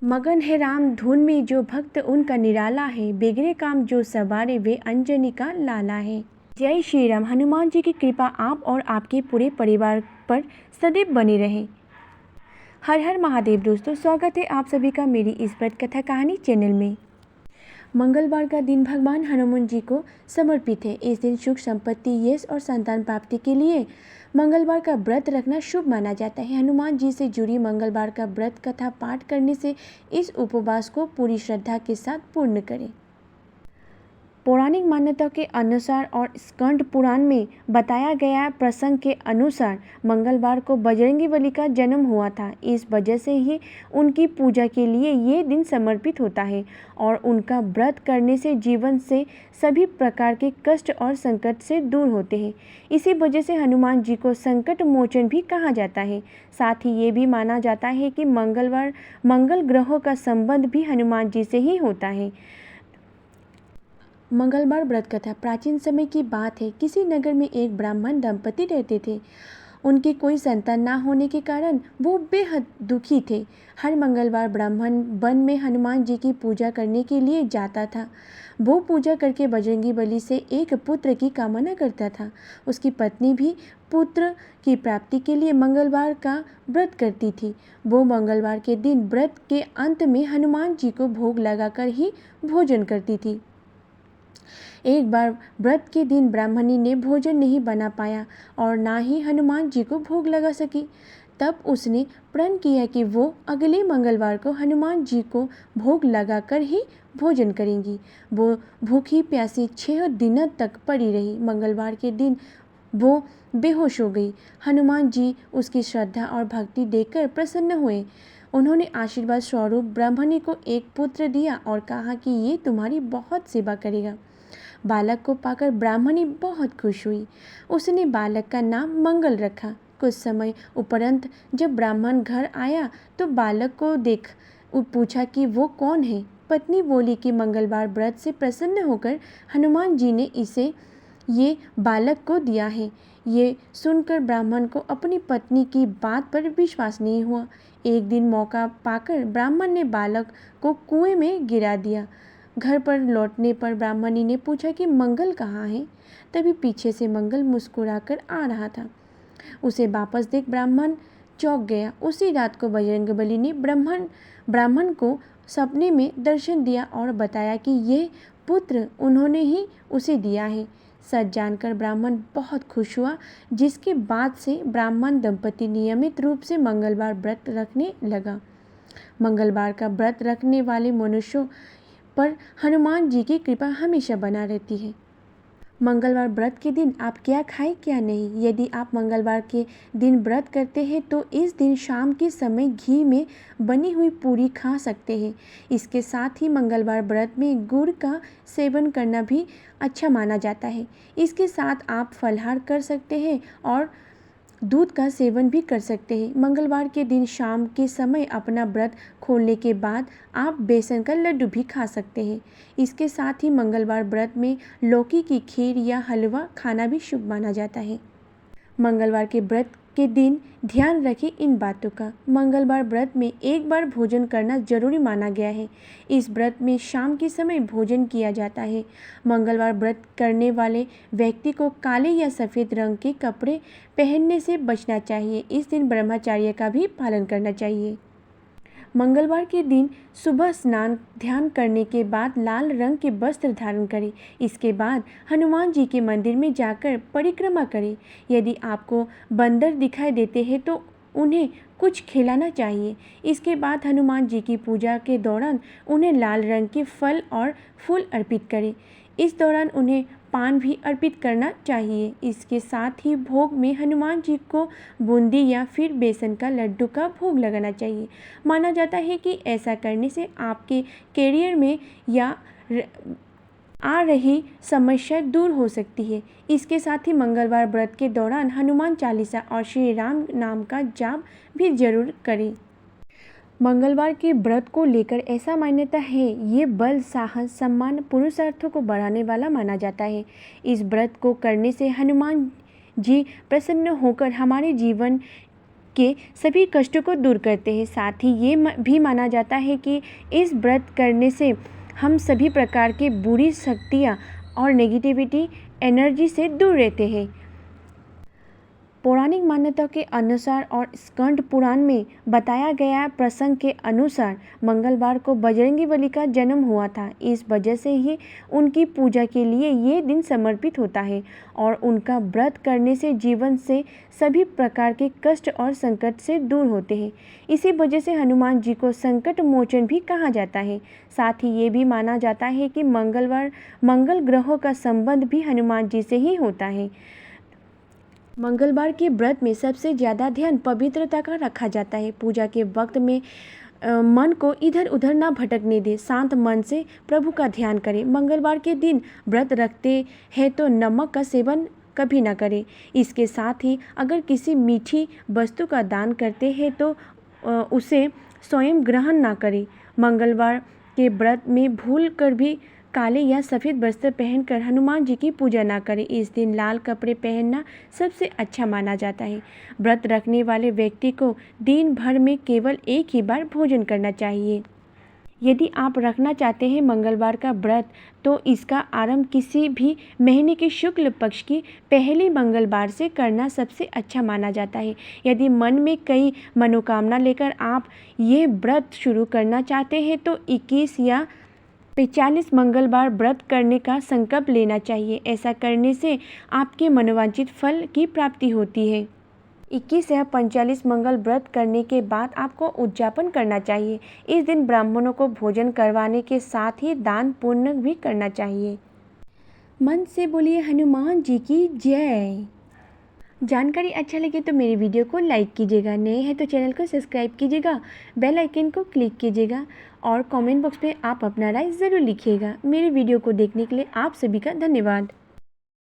मगन है राम धुन में जो भक्त उनका निराला है, बिगड़े काम जो सवारे वे अंजनी का लाला है। जय श्री राम। हनुमान जी की कृपा आप और आपके पूरे परिवार पर सदैव बनी रहे। हर हर महादेव। दोस्तों, स्वागत है आप सभी का मेरी इस व्रत कथा कहानी चैनल में। मंगलवार का दिन भगवान हनुमान जी को समर्पित है। इस दिन सुख संपत्ति, यश और संतान प्राप्ति के लिए मंगलवार का व्रत रखना शुभ माना जाता है। हनुमान जी से जुड़ी मंगलवार का व्रत कथा पाठ करने से इस उपवास को पूरी श्रद्धा के साथ पूर्ण करें। पौराणिक मान्यता के अनुसार और स्कंद पुराण में बताया गया प्रसंग के अनुसार मंगलवार को बजरंगी बली का जन्म हुआ था। इस वजह से ही उनकी पूजा के लिए ये दिन समर्पित होता है और उनका व्रत करने से जीवन से सभी प्रकार के कष्ट और संकट से दूर होते हैं। इसी वजह से हनुमान जी को संकट मोचन भी कहा जाता है। साथ ही ये भी माना जाता है कि मंगल ग्रहों का संबंध भी हनुमान जी से ही होता है। मंगलवार व्रत कथा प्राचीन समय की बात है। किसी नगर में एक ब्राह्मण दंपति रहते थे। उनकी कोई संतान ना होने के कारण वो बेहद दुखी थे। हर मंगलवार ब्राह्मण वन में हनुमान जी की पूजा करने के लिए जाता था। वो पूजा करके बजरंगी बली से एक पुत्र की कामना करता था। उसकी पत्नी भी पुत्र की प्राप्ति के लिए मंगलवार का व्रत करती थी। वो मंगलवार के दिन व्रत के अंत में हनुमान जी को भोग लगाकर ही भोजन करती थी। एक बार व्रत के दिन ब्राह्मणी ने भोजन नहीं बना पाया और ना ही हनुमान जी को भोग लगा सकी। तब उसने प्रण किया कि वो अगले मंगलवार को हनुमान जी को भोग लगाकर ही भोजन करेंगी। वो भूखी प्यासी 6 दिनों तक पड़ी रही। मंगलवार के दिन वो बेहोश हो गई। हनुमान जी उसकी श्रद्धा और भक्ति देखकर प्रसन्न हुए। उन्होंने आशीर्वाद स्वरूप ब्राह्मणी को एक पुत्र दिया और कहा कि ये तुम्हारी बहुत सेवा करेगा। बालक को पाकर ब्राह्मणी बहुत खुश हुई। उसने बालक का नाम मंगल रखा। कुछ समय उपरंत जब ब्राह्मण घर आया तो बालक को देख पूछा कि वो कौन है। पत्नी बोली कि मंगलवार व्रत से प्रसन्न होकर हनुमान जी ने इसे ये बालक को दिया है। ये सुनकर ब्राह्मण को अपनी पत्नी की बात पर विश्वास नहीं हुआ। एक दिन मौका पाकर ब्राह्मण ने बालक को कुएं में गिरा दिया। घर पर लौटने पर ब्राह्मणी ने पूछा कि मंगल कहाँ है। तभी पीछे से मंगल मुस्कुराकर आ रहा था। उसे वापस देख ब्राह्मण चौंक गया। उसी रात को बजरंगबली ने ब्राह्मण को सपने में दर्शन दिया और बताया कि ये पुत्र उन्होंने ही उसे दिया है। सच जानकर ब्राह्मण बहुत खुश हुआ, जिसके बाद से ब्राह्मण दंपति नियमित रूप से मंगलवार व्रत रखने लगा। मंगलवार का व्रत रखने वाले मनुष्यों पर हनुमान जी की कृपा हमेशा बना रहती है। मंगलवार व्रत के दिन आप क्या खाएं क्या नहीं। यदि आप मंगलवार के दिन व्रत करते हैं तो इस दिन शाम के समय घी में बनी हुई पूरी खा सकते हैं। इसके साथ ही मंगलवार व्रत में गुड़ का सेवन करना भी अच्छा माना जाता है। इसके साथ आप फलाहार कर सकते हैं और दूध का सेवन भी कर सकते हैं। मंगलवार के दिन शाम के समय अपना व्रत खोलने के बाद आप बेसन का लड्डू भी खा सकते हैं। इसके साथ ही मंगलवार व्रत में लौकी की खीर या हलवा खाना भी शुभ माना जाता है। मंगलवार के व्रत के दिन ध्यान रखें इन बातों का। मंगलवार व्रत में एक बार भोजन करना जरूरी माना गया है। इस व्रत में शाम के समय भोजन किया जाता है। मंगलवार व्रत करने वाले व्यक्ति को काले या सफ़ेद रंग के कपड़े पहनने से बचना चाहिए। इस दिन ब्रह्मचर्य का भी पालन करना चाहिए। मंगलवार के दिन सुबह स्नान ध्यान करने के बाद लाल रंग के वस्त्र धारण करें। इसके बाद हनुमान जी के मंदिर में जाकर परिक्रमा करें। यदि आपको बंदर दिखाई देते हैं तो उन्हें कुछ खिलाना चाहिए। इसके बाद हनुमान जी की पूजा के दौरान उन्हें लाल रंग के फल और फूल अर्पित करें। इस दौरान उन्हें पान भी अर्पित करना चाहिए। इसके साथ ही भोग में हनुमान जी को बूंदी या फिर बेसन का लड्डू का भोग लगाना चाहिए। माना जाता है कि ऐसा करने से आपके कैरियर में या आ रही समस्या दूर हो सकती है। इसके साथ ही मंगलवार व्रत के दौरान हनुमान चालीसा और श्री राम नाम का जाप भी जरूर करें। मंगलवार के व्रत को लेकर ऐसा मान्यता है, ये बल, साहस, सम्मान, पुरुषार्थों को बढ़ाने वाला माना जाता है। इस व्रत को करने से हनुमान जी प्रसन्न होकर हमारे जीवन के सभी कष्टों को दूर करते हैं। साथ ही ये भी माना जाता है कि इस व्रत करने से हम सभी प्रकार के बुरी शक्तियाँ और नेगेटिविटी एनर्जी से दूर रहते हैं। पौराणिक मान्यताओं के अनुसार और स्कंद पुराण में बताया गया प्रसंग के अनुसार मंगलवार को बजरंगी बली का जन्म हुआ था। इस वजह से ही उनकी पूजा के लिए ये दिन समर्पित होता है और उनका व्रत करने से जीवन से सभी प्रकार के कष्ट और संकट से दूर होते हैं। इसी वजह से हनुमान जी को संकट मोचन भी कहा जाता है। साथ ही ये भी माना जाता है कि मंगल ग्रहों का संबंध भी हनुमान जी से ही होता है। मंगलवार के व्रत में सबसे ज़्यादा ध्यान पवित्रता का रखा जाता है। पूजा के वक्त में मन को इधर उधर ना भटकने दे, शांत मन से प्रभु का ध्यान करें। मंगलवार के दिन व्रत रखते हैं तो नमक का सेवन कभी ना करें। इसके साथ ही अगर किसी मीठी वस्तु का दान करते हैं तो उसे स्वयं ग्रहण ना करें। मंगलवार के व्रत में भूल कर भी काले या सफ़ेद वस्त्र पहनकर हनुमान जी की पूजा ना करें। इस दिन लाल कपड़े पहनना सबसे अच्छा माना जाता है। व्रत रखने वाले व्यक्ति को दिन भर में केवल एक ही बार भोजन करना चाहिए। यदि आप रखना चाहते हैं मंगलवार का व्रत तो इसका आरंभ किसी भी महीने के शुक्ल पक्ष की पहली मंगलवार से करना सबसे अच्छा माना जाता है। यदि मन में कई मनोकामना लेकर आप ये व्रत शुरू करना चाहते हैं तो 21 या 45 मंगलवार व्रत करने का संकल्प लेना चाहिए। ऐसा करने से आपके मनोवांछित फल की प्राप्ति होती है। 21 या 45 मंगल व्रत करने के बाद आपको उद्यापन करना चाहिए। इस दिन ब्राह्मणों को भोजन करवाने के साथ ही दान पुण्य भी करना चाहिए। मन से बोलिए हनुमान जी की जय। जानकारी अच्छा लगे तो मेरी वीडियो को लाइक कीजिएगा, नए हैं तो चैनल को सब्सक्राइब कीजिएगा, बेल आइकन को क्लिक कीजिएगा और कमेंट बॉक्स में आप अपना राय ज़रूर लिखिएगा। मेरे वीडियो को देखने के लिए आप सभी का धन्यवाद।